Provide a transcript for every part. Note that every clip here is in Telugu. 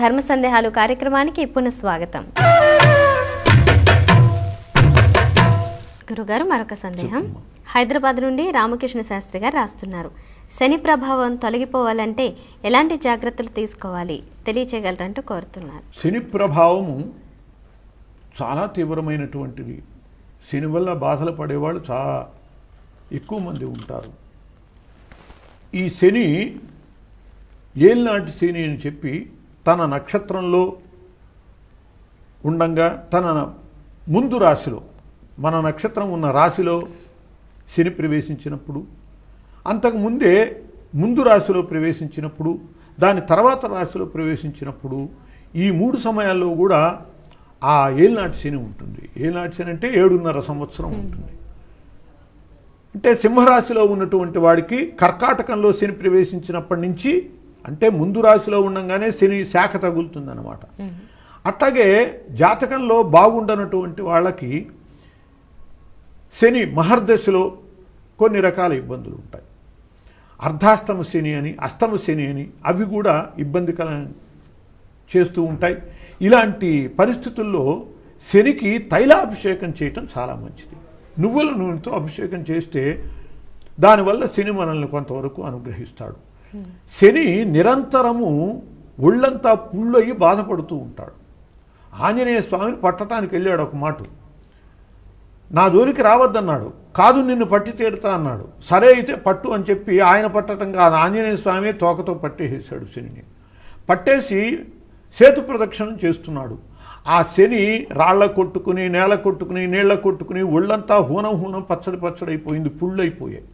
ధర్మ సందేహాలు కార్యక్రమానికి పునఃస్వాగతం. గురుగారు, మరొక సందేహం. హైదరాబాద్ నుండి రామకృష్ణ శాస్త్రి గారు రాస్తున్నారు. శని ప్రభావం తొలగిపోవాలంటే ఎలాంటి జాగ్రత్తలు తీసుకోవాలి తెలియచేయగలరంటూ కోరుతున్నారు. శని ప్రభావము చాలా తీవ్రమైనటువంటిది. శని వల్ల బాధలు పడేవాళ్ళు చాలా ఎక్కువ మంది ఉంటారు. ఈ శని ఏలినాటి శని అని చెప్పి తన నక్షత్రంలో ఉండంగా తన ముందు రాశిలో, మన నక్షత్రం ఉన్న రాశిలో శని ప్రవేశించినప్పుడు, అంతకుముందే ముందు రాశిలో ప్రవేశించినప్పుడు, దాని తర్వాత రాశిలో ప్రవేశించినప్పుడు, ఈ 3 సమయాల్లో కూడా ఆ ఏలినాటి శని ఉంటుంది. ఏలినాటి శని అంటే 7.5 సంవత్సరం ఉంటుంది. అంటే సింహరాశిలో ఉన్నటువంటి వాడికి కర్కాటకంలో శని ప్రవేశించినప్పటి నుంచి, అంటే ముందు రాశిలో ఉండగానే శని శాఖ తగులుతుందన్నమాట. అట్లాగే జాతకంలో బాగుండనటువంటి వాళ్ళకి శని మహర్దశలో కొన్ని రకాల ఇబ్బందులు ఉంటాయి. అర్ధాష్టమ శని అని, అష్టమ శని అని, అవి కూడా ఇబ్బందికరం చేస్తూ ఉంటాయి. ఇలాంటి పరిస్థితుల్లో శనికి తైలాభిషేకం చేయటం చాలా మంచిది. నువ్వుల నూనెతో అభిషేకం చేస్తే దానివల్ల శని మనల్ని కొంతవరకు అనుగ్రహిస్తాడు. శని నిరంతరము ఒళ్ళంతా పుళ్ళయి బాధపడుతూ ఉంటాడు. ఆంజనేయ స్వామిని పట్టడానికి వెళ్ళాడు ఒక మాట. నా జోలికి రావద్దన్నాడు. కాదు, నిన్ను పట్టి తీరుతా అన్నాడు. సరే అయితే పట్టు అని చెప్పి ఆయన పట్టడం కాదు, ఆంజనేయ స్వామి తోకతో పట్టేసాడు శనిని. పట్టేసి సేతు ప్రదక్షిణం చేస్తున్నాడు. ఆ శని రాళ్ల కొట్టుకుని, నేల కొట్టుకుని, నీళ్ల కొట్టుకుని ఒళ్ళంతా హూనం పచ్చడైపోయింది, పుళ్ళైపోయాయి.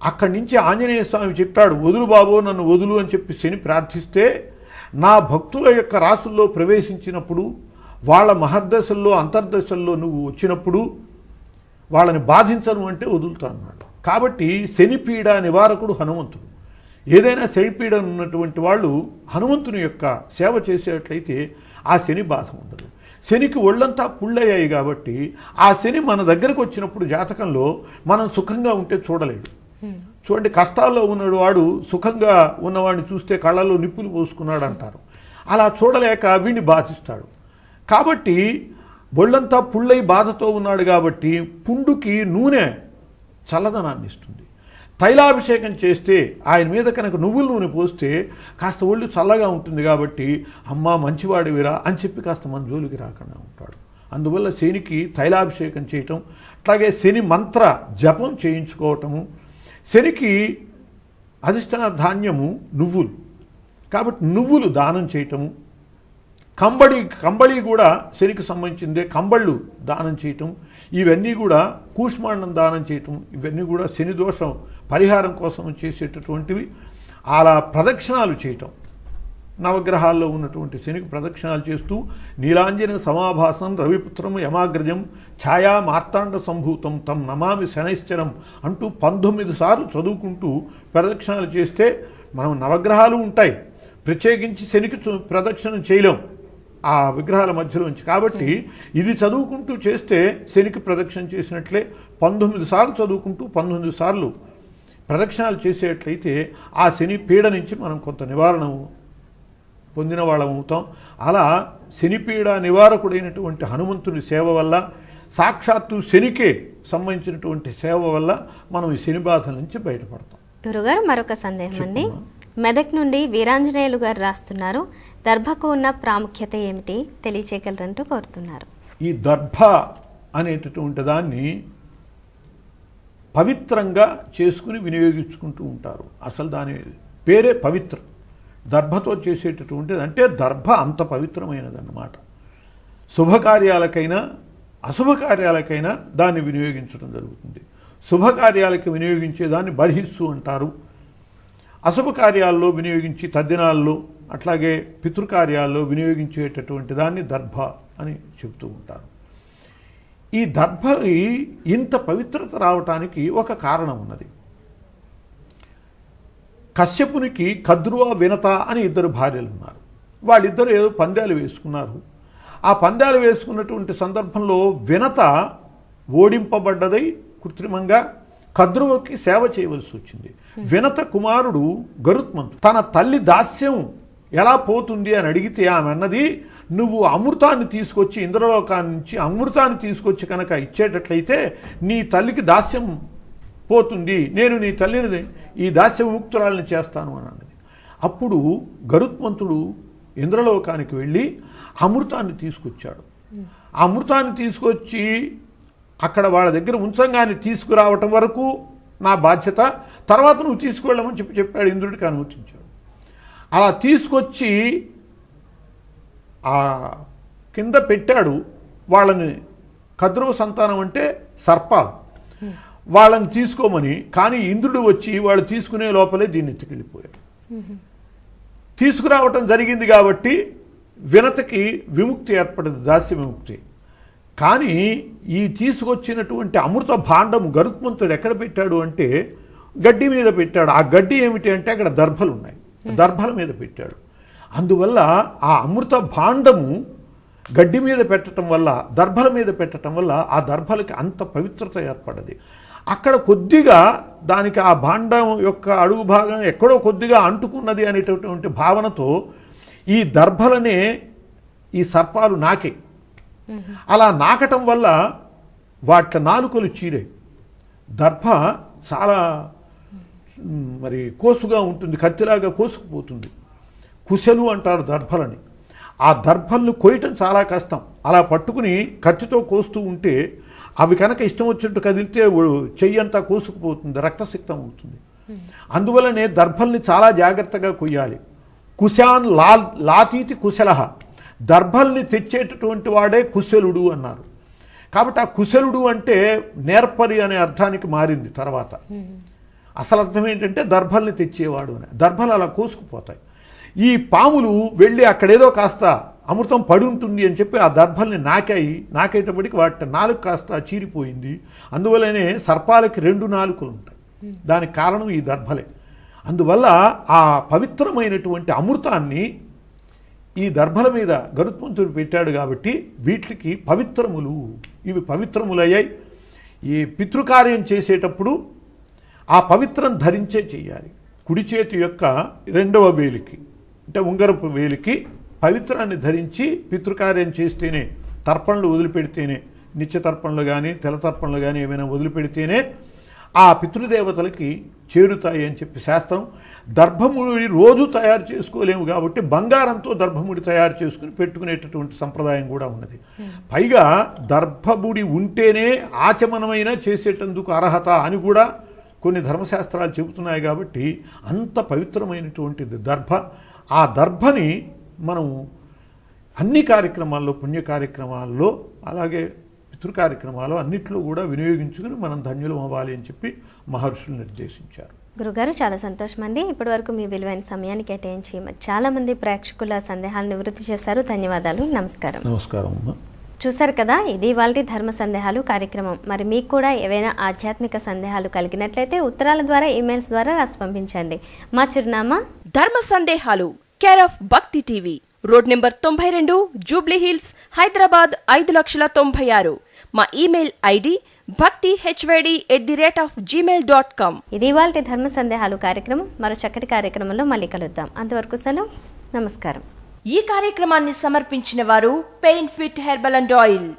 అక్కడి నుంచి ఆంజనేయ స్వామి చెప్పాడు, వదులు బాబు, నన్ను వదులు అని చెప్పి శని ప్రార్థిస్తే, నా భక్తుల యొక్క రాసుల్లో ప్రవేశించినప్పుడు, వాళ్ళ మహర్దశల్లో అంతర్దశల్లో నువ్వు వచ్చినప్పుడు వాళ్ళని బాధించను అంటే వదులుతా అన్నాడు. కాబట్టి శనిపీడ నివారకుడు హనుమంతుడు. ఏదైనా శనిపీడ ఉన్నటువంటి వాళ్ళు హనుమంతుని యొక్క సేవ చేసేట్లయితే ఆ శని బాధ ఉండదు. శనికి ఒళ్ళంతా పుళ్ళయ్యాయి కాబట్టి ఆ శని మన దగ్గరకు వచ్చినప్పుడు జాతకంలో మనం సుఖంగా ఉంటే చూడలేడు. చూడండి, కష్టాల్లో ఉన్నవాడు సుఖంగా ఉన్నవాడిని చూస్తే కళ్ళల్లో నిప్పులు పోసుకున్నాడు అంటారు. అలా చూడలేక వీడిని బాధిస్తాడు. కాబట్టి ఒళ్ళంతా పుళ్ళై బాధతో ఉన్నాడు కాబట్టి పుండుకి నూనె చల్లదనాన్ని ఇస్తుంది. తైలాభిషేకం చేస్తే ఆయన మీద కనుక నువ్వుల నూనె పోస్తే కాస్త ఒళ్ళు చల్లగా ఉంటుంది. కాబట్టి అమ్మా మంచివాడివిరా అని చెప్పి కాస్త మన జోలికి రాకుండా ఉంటాడు. అందువల్ల శనికి తైలాభిషేకం చేయటం, అట్లాగే శని మంత్ర జపం చేయించుకోవటము. శనికి అధిష్టాన ధాన్యము నువ్వులు కాబట్టి నువ్వులు దానం చేయటము. కంబళి కూడా శనికి సంబంధించిందే. కంబళ్ళు దానం చేయటం, ఇవన్నీ కూడా కూష్మాండం దానం చేయటం, ఇవన్నీ కూడా శని దోషం పరిహారం కోసం చేసేటటువంటివి. అలా ప్రదక్షిణాలు చేయటం, నవగ్రహాల్లో ఉన్నటువంటి శనికి ప్రదక్షిణాలు చేస్తూ నీలాంజన సమాభాసం రవిపుత్రం యమాగ్రజం ఛాయా మార్తాండ సంభూతం తం నమామి శనైశ్చరం అంటూ 19 సార్లు చదువుకుంటూ ప్రదక్షిణాలు చేస్తే, మనం నవగ్రహాలు ఉంటాయి, ప్రత్యేకించి శనికి ప్రదక్షిణం చేయలేం ఆ విగ్రహాల మధ్యలోంచి. కాబట్టి ఇది చదువుకుంటూ చేస్తే శనికి ప్రదక్షిణ చేసినట్లే. 19 సార్లు చదువుకుంటూ 19 సార్లు ప్రదక్షిణాలు చేసేట్లయితే ఆ శని పీడ నుంచి మనం కొంత నివారణ పొందిన వాళ్ళం అవుతాం. అలా శనిపీడ నివారకుడైనటువంటి హనుమంతుని సేవ వల్ల, సాక్షాత్తు శనికే సంబంధించినటువంటి సేవ వల్ల మనం ఈ శని బాధల నుంచి బయటపడతాం. గురుగారు, మరొక సందేహం అండి. మెదక్ నుండి వీరాంజనేయులు గారు రాస్తున్నారు. దర్భకు ఉన్న ప్రాముఖ్యత ఏమిటి తెలియచేయగలరంటూ కోరుతున్నారు. ఈ దర్భ అనేటటువంటి దాన్ని పవిత్రంగా చేసుకుని వినియోగించుకుంటూ ఉంటారు. అసలు దాని పేరే పవిత్రం. దర్భతో చేసేటటువంటిది అంటే దర్భ అంత పవిత్రమైనదన్నమాట. శుభకార్యాలకైనా అశుభకార్యాలకైనా దాన్ని వినియోగించడం జరుగుతుంది. శుభకార్యాలకి వినియోగించేదాన్ని బర్హిస్సు అంటారు. అశుభకార్యాల్లో వినియోగించి తద్దినాల్లో, అట్లాగే పితృకార్యాల్లో వినియోగించేటటువంటి దాన్ని దర్భ అని చెబుతూ ఉంటారు. ఈ దర్భకి ఇంత పవిత్రత రావటానికి ఒక కారణం ఉన్నది. కశ్యపునికి కద్రువ వినత అని 2 భార్యలు ఉన్నారు. వాళ్ళిద్దరూ ఏదో పందాలు వేసుకున్నారు. ఆ పందాలు వేసుకున్నటువంటి సందర్భంలో వినత ఓడింపబడ్డదై కృత్రిమంగా కద్రువకి సేవ చేయవలసి వచ్చింది. వినత కుమారుడు గరుత్మంతుడు తన తల్లి దాస్యం ఎలా పోతుంది అని అడిగితే ఆమె అన్నది, నువ్వు అమృతాన్ని తీసుకొచ్చి ఇంద్రలోకాన్ని నుంచి అమృతాన్ని తీసుకొచ్చి కనుక ఇచ్చేటట్లయితే నీ తల్లికి దాస్యం పోతుంది, నేను నీ తల్లిని ఈ దాస్య విముక్తురాలని చేస్తాను అని అన్నది. అప్పుడు గరుత్మంతుడు ఇంద్రలోకానికి వెళ్ళి అమృతాన్ని తీసుకొచ్చాడు. ఆ అమృతాన్ని తీసుకొచ్చి అక్కడ వాళ్ళ దగ్గర ఉంచంగానే తీసుకురావటం వరకు నా బాధ్యత, తర్వాత నువ్వు తీసుకువెళ్ళమని చెప్పాడు, ఇంద్రుడికి అనుమతించాడు. అలా తీసుకొచ్చి ఆ కింద పెట్టాడు. వాళ్ళని కద్రవ సంతానం అంటే సర్పాలు, వాళ్ళని తీసుకోమని. కానీ ఇంద్రుడు వచ్చి వాళ్ళు తీసుకునే లోపలే దీన్ని ఎత్తుకెళ్ళిపోయాడు. తీసుకురావటం జరిగింది కాబట్టి వినతకి విముక్తి ఏర్పడింది, దాస్య విముక్తి. కానీ ఈ తీసుకొచ్చినటువంటి అమృత భాండము గరుత్మంతుడు ఎక్కడ పెట్టాడు అంటే గడ్డి మీద పెట్టాడు. ఆ గడ్డి ఏమిటి అంటే అక్కడ దర్భలు ఉన్నాయి, దర్భల మీద పెట్టాడు. అందువల్ల ఆ అమృత భాండము గడ్డి మీద పెట్టడం వల్ల, దర్భల మీద పెట్టడం వల్ల ఆ దర్భలకి అంత పవిత్రత ఏర్పడ్డది. అక్కడ కొద్దిగా దానికి ఆ భాండం యొక్క అడుగు భాగం ఎక్కడో కొద్దిగా అంటుకున్నది అనేటటువంటి భావనతో ఈ దర్భలనే ఈ సర్పాలు నాకే. అలా నాకటం వల్ల వాటి నాలుకలు చీరే. దర్భ చాలా మరి కోసుగా ఉంటుంది, కత్తిలాగా కోసుకుపోతుంది. కుశలు అంటారు దర్భలని. ఆ దర్భలను కోయటం చాలా కష్టం. అలా పట్టుకుని కత్తితో కోస్తూ ఉంటే అవి కనుక ఇష్టం వచ్చినట్టు కదిలితే చెయ్యంతా కోసుకుపోతుంది, రక్తసిక్తం అవుతుంది. అందువల్లనే దర్భల్ని చాలా జాగ్రత్తగా కొయ్యాలి. కుశాన్ లాతీతి కుశలహ, దర్భల్ని తెచ్చేటటువంటి వాడే కుశలుడు అన్నారు. కాబట్టి ఆ కుశలుడు అంటే నేర్పరి అనే అర్థానికి మారింది తర్వాత. అసలు అర్థం ఏంటంటే దర్భల్ని తెచ్చేవాడు అని. దర్భలు అలా కోసుకుపోతాయి. ఈ పాములు వెళ్ళి అక్కడేదో కాస్త అమృతం పడి ఉంటుంది అని చెప్పి ఆ దర్భల్ని నాకేటప్పటికి వాటి నాలుగు కాస్త చీరిపోయింది. అందువల్లనే సర్పాలకి 2 నాలుకలు ఉంటాయి. దానికి కారణం ఈ దర్భలే. అందువల్ల ఆ పవిత్రమైనటువంటి అమృతాన్ని ఈ దర్భల మీద గరుత్మంతుడు పెట్టాడు కాబట్టి వీటికి పవిత్రములు, ఇవి పవిత్రములయ్యాయి. ఈ పితృకార్యం చేసేటప్పుడు ఆ పవిత్రం ధరించే చేయాలి. కుడి చేతి యొక్క 2వ వేలికి అంటే ఉంగరపు వేలికి పవిత్రాన్ని ధరించి పితృకార్యం చేస్తేనే, తర్పణలు వదిలిపెడితేనే, నిత్య తర్పణలు కానీ తెల తర్పణలు కానీ ఏమైనా వదిలిపెడితేనే ఆ పితృదేవతలకి చేరుతాయి అని చెప్పి శాస్త్రం. దర్భముడి రోజు తయారు చేసుకోలేము కాబట్టి బంగారంతో దర్భముడి తయారు చేసుకుని పెట్టుకునేటటువంటి సంప్రదాయం కూడా ఉన్నది. పైగా దర్భముడి ఉంటేనే ఆచమనమైన చేసేటందుకు అర్హత అని కూడా కొన్ని ధర్మశాస్త్రాలు చెబుతున్నాయి. కాబట్టి అంత పవిత్రమైనటువంటిది దర్భ. ఆ దర్భని మనం అన్ని కార్యక్రమాల్లో, పుణ్య కార్యక్రమాల్లో, అలాగే పితృ కార్యక్రమాలు అన్నిట్లో కూడా వినియోగించుకుని మనం ధన్యులం అవ్వాలి అని చెప్పి మహర్షులు నిర్దేశించారు. గురుగారు, చాలా సంతోషం అండి. ఇప్పటి వరకు మీ విలువైన సమయాన్ని కేటాయించి చాలా మంది ప్రేక్షకుల సందేహాలను నివృత్తి చేశారు. ధన్యవాదాలు. నమస్కారం. నమస్కారం అమ్మా. చూశారు కదా, ఇది వాళ్ళ ధర్మ సందేహాలు కార్యక్రమం. మరి మీకు కూడా ఏవైనా ఆధ్యాత్మిక సందేహాలు కలిగినట్లయితే ఉత్తరాల ద్వారా, ఈమెయిల్స్ ద్వారా రాసి పంపించండి. మా చిరునామా ధర్మ సందేహాలు, కేర్ ఆఫ్ భక్తి TV, road number 92, Jubilee hills, Hyderabad 5,96,000. మా ఈమెయిల్ ఐడి bhakti@gmail.com. ఇది వాళ్ళ ధర్మ సందేహాలు కార్యక్రమం. మరో చక్కటి కార్యక్రమంలో మళ్ళీ కలుద్దాం. అంతవరకు సెలవు. నమస్కారం. ఈ కార్యక్రమాన్ని సమర్పించిన వారు pain fit herbal and oil.